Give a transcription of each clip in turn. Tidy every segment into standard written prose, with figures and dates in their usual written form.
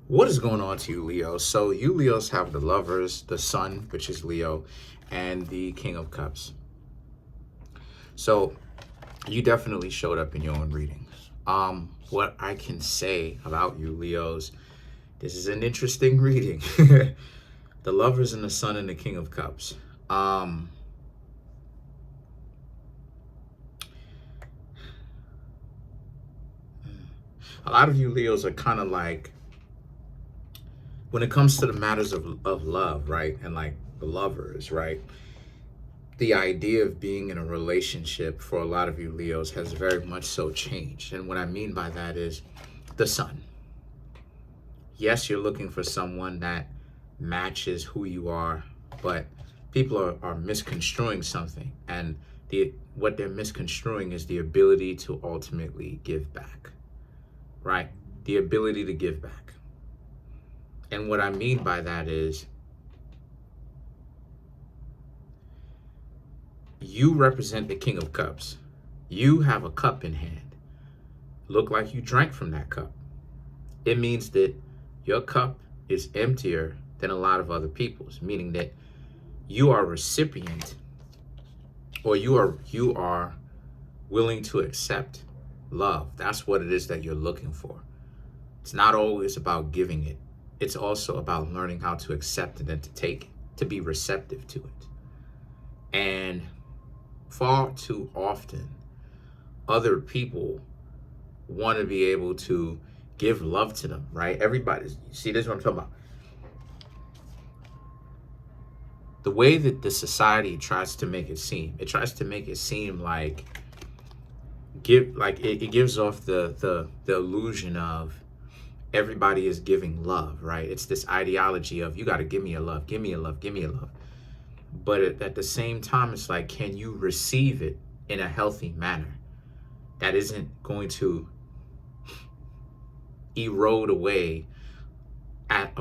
What is going on to you, Leo? So you Leos have the Lovers, the Sun, which is Leo, and the King of Cups. So you definitely showed up in your own readings. What I can say about you, Leos, this is an interesting reading. The Lovers and the Sun and the King of Cups. A lot of you Leos are kind of like, when it comes to the matters of love, right? And like the lovers, right? The idea of being in a relationship for a lot of you Leos has very much so changed. And what I mean by that is the Sun. Yes, you're looking for someone that matches who you are, but people are misconstruing something. And what they're misconstruing is the ability to ultimately give back, right? The ability to give back. And what I mean by that is you represent the King of Cups. You have a cup in hand. Look like you drank from that cup. It means that your cup is emptier than a lot of other people's, meaning that you are a recipient, or you are willing to accept love. That's what it is that you're looking for. It's not always about giving it. It's also about learning how to accept it and to take it, to be receptive to it. And far too often, other people want to be able to give love to them, right? Everybody, see, this is what I'm talking about. The way that the society tries to make it seem, like it gives off the illusion of everybody is giving love, right? It's this ideology of you got to give me a love, give me a love, give me a love. But at the same time, it's like, can you receive it in a healthy manner that isn't going to erode away at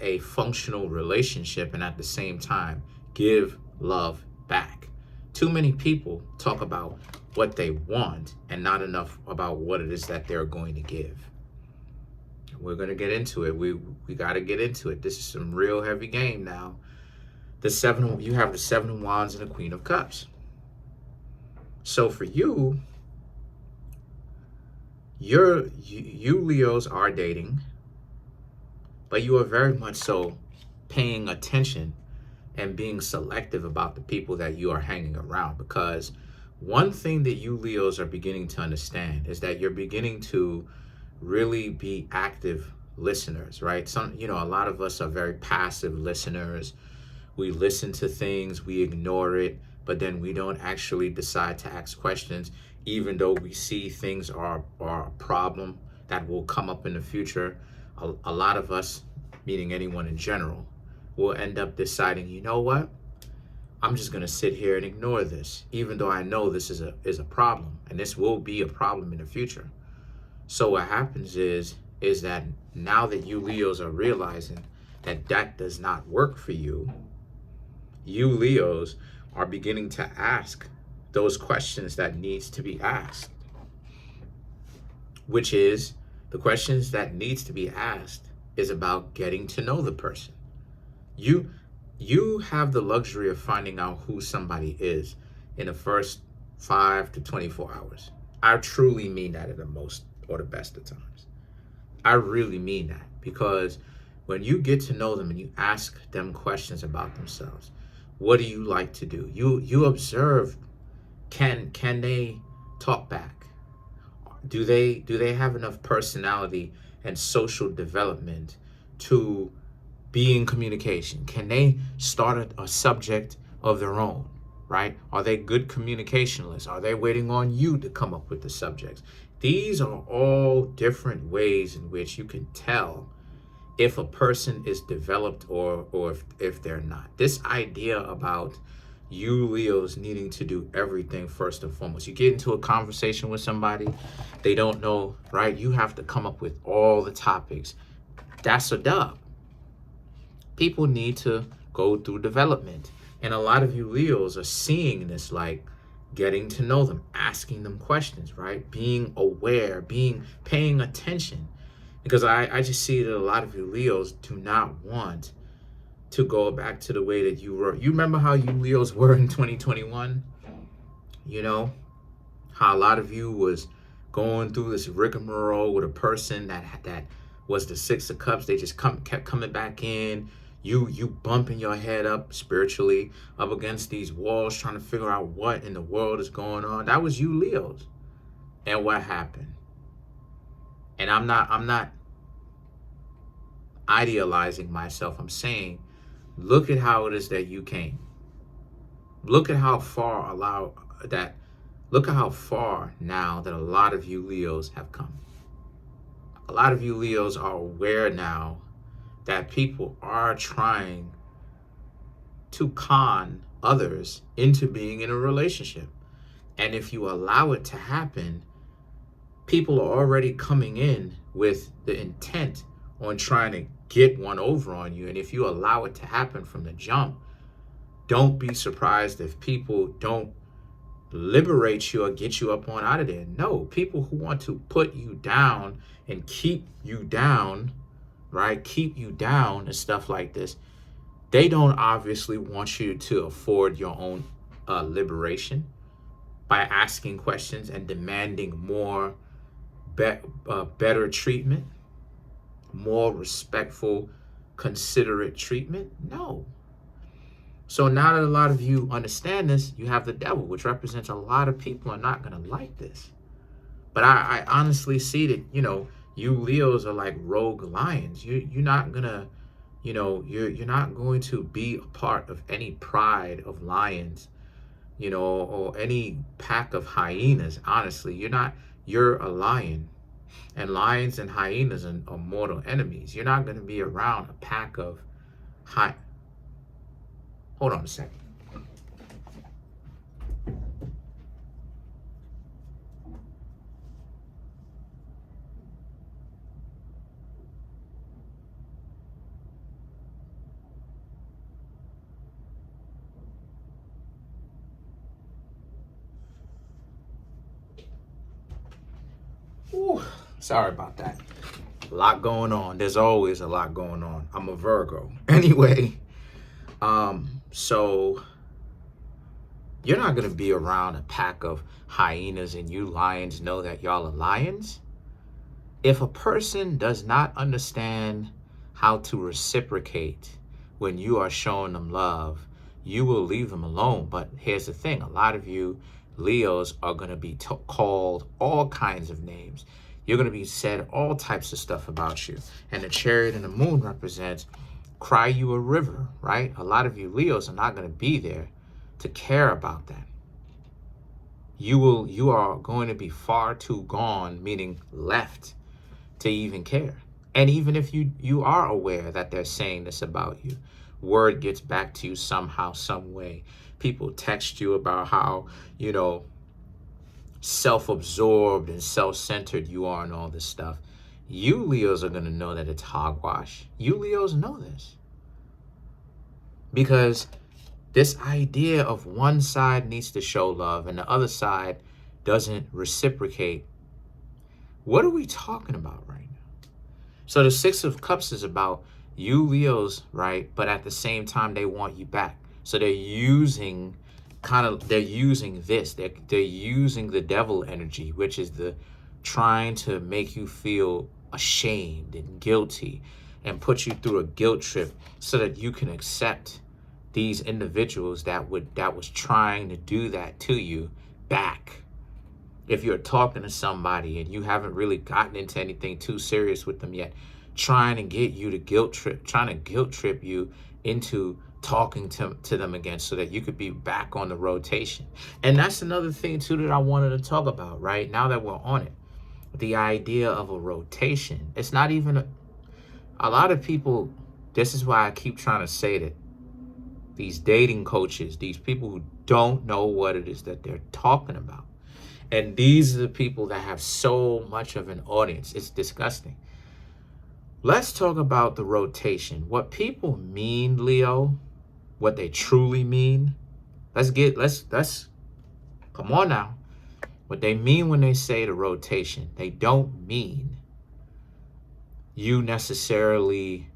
a functional relationship, and at the same time give love back? Too many people talk about what they want and not enough about what it is that they're going to give. We're going to get into it. We got to get into it. This is some real heavy game now. You have the Seven of Wands and the Queen of Cups. So for you Leos are dating, but you are very much so paying attention and being selective about the people that you are hanging around. Because one thing that you Leos are beginning to understand is that you're beginning to really be active listeners, right? A lot of us are very passive listeners. We listen to things, we ignore it, but then we don't actually decide to ask questions, even though we see things are a problem that will come up in the future. A lot of us, meaning anyone in general, will end up deciding, you know what? I'm just going to sit here and ignore this, even though I know this is a problem, and this will be a problem in the future. So what happens is that now that you Leos are realizing that does not work for you, you Leos are beginning to ask those questions that needs to be asked, which is the questions that needs to be asked is about getting to know the person. You have the luxury of finding out who somebody is in the first 5 to 24 hours. I truly mean that at the most or the best of times. I really mean that, because when you get to know them and you ask them questions about themselves, what do you like to do? You observe, can they talk back? Do they have enough personality and social development to be in communication? Can they start a subject of their own, right? Are they good communicationalists? Are they waiting on you to come up with the subjects? These are all different ways in which you can tell if a person is developed or if they're not. This idea about you Leos needing to do everything first and foremost. You get into a conversation with somebody, they don't know, right? You have to come up with all the topics. That's a dub. People need to go through development. And a lot of you Leos are seeing this, like getting to know them, asking them questions, right? Being aware, paying attention. Because I just see that a lot of you Leos do not want to go back to the way that you were. You remember how you Leos were in 2021? You know, how a lot of you was going through this rigmarole with a person that was the Six of Cups. They just kept coming back in. You bumping your head up spiritually up against these walls, trying to figure out what in the world is going on. That was you Leos. And what happened? And I'm not idealizing myself. I'm saying, look at how it is that you came. Look at how far look at how far now that a lot of you Leos have come. A lot of you Leos are aware now that people are trying to con others into being in a relationship. And if you allow it to happen, people are already coming in with the intent on trying to get one over on you. And if you allow it to happen from the jump, don't be surprised if people don't liberate you or get you up on out of there. No, people who want to put you down and keep you down, right? Keep you down and stuff like this. They don't obviously want you to afford your own liberation by asking questions and demanding more better treatment, more respectful, considerate treatment. No. So now that a lot of you understand this, you have the devil, which represents a lot of people are not going to like this. But I honestly see that, you Leos are like rogue lions. You're not going to, you're not going to be a part of any pride of lions, or any pack of hyenas. Honestly, you're a lion. And lions and hyenas are mortal enemies. You're not going to be around a pack of Hold on a second. Ooh, sorry about that. A lot going on. There's always a lot going on. I'm a Virgo. Anyway, so you're not going to be around a pack of hyenas and you lions know that y'all are lions. If a person does not understand how to reciprocate when you are showing them love, you will leave them alone. But here's the thing. A lot of you Leos are going to be called all kinds of names. You're going to be said all types of stuff about you. And the Chariot and the Moon represents cry you a river, right? A lot of you Leos are not going to be there to care about that. You are going to be far too gone, meaning left, to even care. And even if you are aware that they're saying this about you, word gets back to you somehow, some way. People text you about how, self-absorbed and self-centered you are and all this stuff. You Leos are going to know that it's hogwash. You Leos know this. Because this idea of one side needs to show love and the other side doesn't reciprocate. What are we talking about right now? So the Six of Cups is about you Leos, right? But at the same time, they want you back. So they're using this. They're using the devil energy, which is the trying to make you feel ashamed and guilty and put you through a guilt trip so that you can accept these individuals that was trying to do that to you back. If you're talking to somebody and you haven't really gotten into anything too serious with them yet, trying to get you to guilt trip you into talking to them again so that you could be back on the rotation. And that's another thing too that I wanted to talk about, right? Now that we're on it, the idea of a rotation. It's not even a lot of people, this is why I keep trying to say that these dating coaches, these people who don't know what it is that they're talking about. And these are the people that have so much of an audience. It's disgusting. Let's talk about the rotation. What people mean, Leo, what they truly mean. Let's come on now. What they mean when they say the rotation, they don't mean you necessarily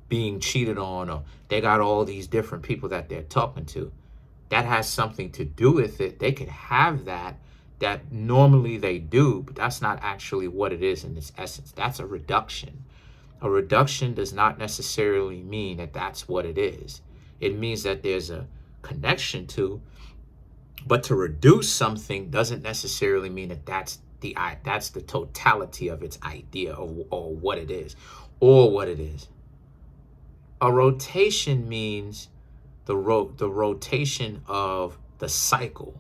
being cheated on, or they got all these different people that they're talking to. That has something to do with it. They could have that normally they do, but that's not actually what it is in its essence. That's a reduction. A reduction does not necessarily mean that that's what it is. It means that there's a connection to, but to reduce something doesn't necessarily mean that that's the totality of its idea, or what it is, or what it is. A rotation means the rotation of the cycle.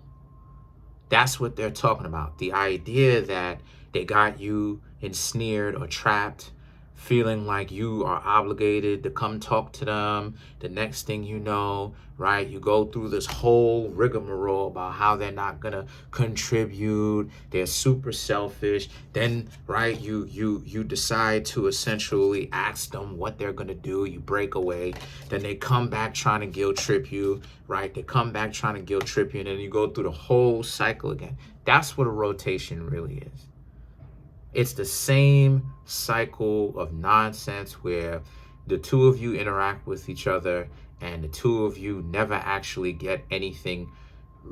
That's what they're talking about. The idea that they got you ensnared or trapped, feeling like you are obligated to come talk to them. The next thing you know, right, you go through this whole rigmarole about how they're not gonna contribute, they're super selfish. Then, right, you decide to essentially ask them what they're gonna do. You break away. Then they come back trying to guilt trip you, right? They come back trying to guilt trip you, and then you go through the whole cycle again. That's what a rotation really is. It's the same cycle of nonsense where the two of you interact with each other and the two of you never actually get anything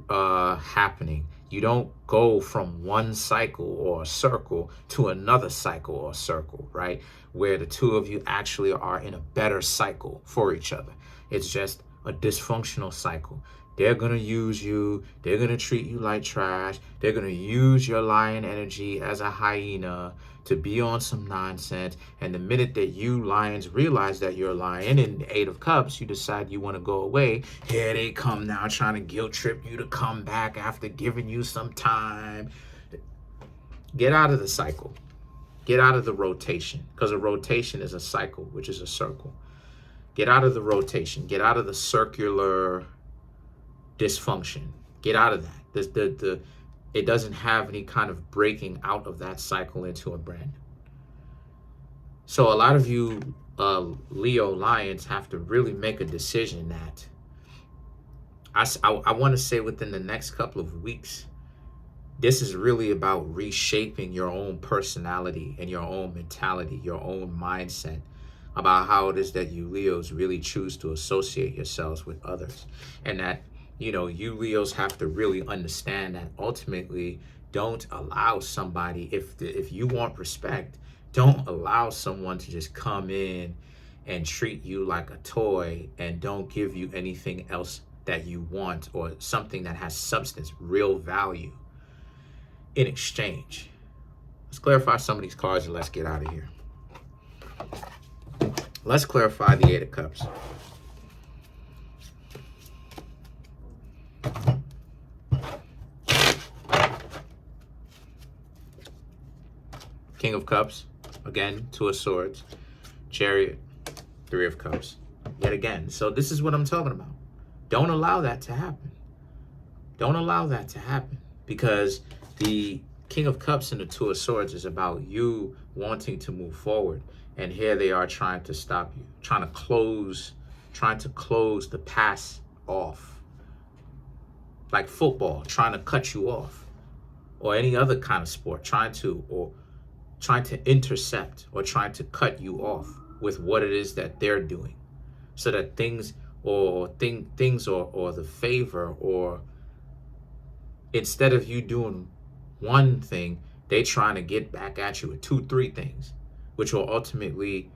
happening. You don't go from one cycle or a circle to another cycle or circle, right? Where the two of you actually are in a better cycle for each other. It's just a dysfunctional cycle. They're going to use you. They're going to treat you like trash. They're going to use your lion energy as a hyena to be on some nonsense. And the minute that you lions realize that you're a lion in the Eight of Cups, you decide you want to go away. Here they come now trying to guilt trip you to come back after giving you some time. Get out of the cycle. Get out of the rotation, because a rotation is a cycle, which is a circle. Get out of the rotation. Get out of the circular dysfunction. Get out of that. It doesn't have any kind of breaking out of that cycle into a brand new. So a lot of you Leo lions have to really make a decision that I want to say within the next couple of weeks, this is really about reshaping your own personality and your own mentality, your own mindset about how it is that you Leos really choose to associate yourselves with others. And that, you you Leos have to really understand that ultimately, don't allow somebody, if you want respect, don't allow someone to just come in and treat you like a toy and don't give you anything else that you want, or something that has substance, real value in exchange. Let's clarify some of these cards and let's get out of here. Let's clarify the Eight of Cups. King of Cups, again, Two of Swords, Chariot, Three of Cups, yet again. So this is what I'm talking about. Don't allow that to happen. Don't allow that to happen, because the King of Cups and the Two of Swords is about you wanting to move forward. And here they are trying to stop you, trying to close the pass off. Like football, trying to cut you off, or any other kind of sport, trying to intercept or trying to cut you off with what it is that they're doing, so that things or the favor, or instead of you doing one thing, they trying to get back at you with 2, 3 things, which will ultimately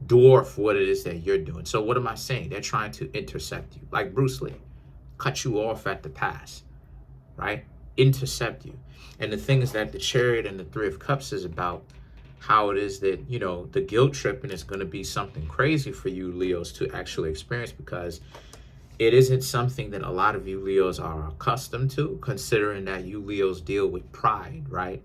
dwarf what it is that you're doing. So what am I saying? They're trying to intercept you, like Bruce Lee, cut you off at the pass, right? Intercept you. And the thing is that the Chariot and the Three of Cups is about how it is that, the guilt tripping is going to be something crazy for you Leos to actually experience, because it isn't something that a lot of you Leos are accustomed to, considering that you Leos deal with pride, right?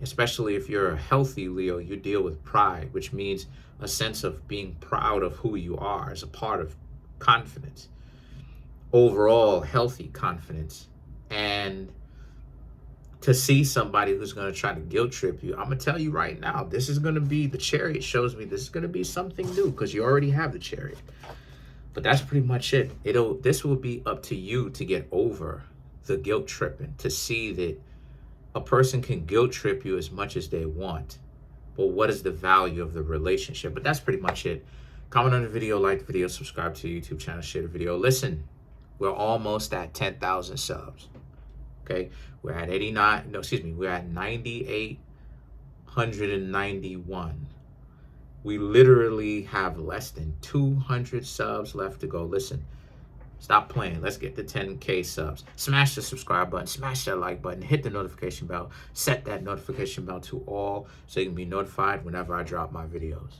Especially if you're a healthy Leo, you deal with pride, which means a sense of being proud of who you are as a part of confidence, overall healthy confidence. And to see somebody who's going to try to guilt trip you, I'm going to tell you right now, this is going to be, the Chariot shows me this is going to be something new, because you already have the Chariot. But that's pretty much it. This will be up to you to get over the guilt tripping, to see that a person can guilt trip you as much as they want, but what is the value of the relationship? But that's pretty much it. Comment on the video, like the video, subscribe to the YouTube channel, share the video. Listen, we're almost at 10,000 subs. Okay, we're at 89. No, excuse me, we're at 9,891. We literally have less than 200 subs left to go. Listen, stop playing. Let's get to 10K subs. Smash the subscribe button, smash that like button, hit the notification bell, set that notification bell to all so you can be notified whenever I drop my videos.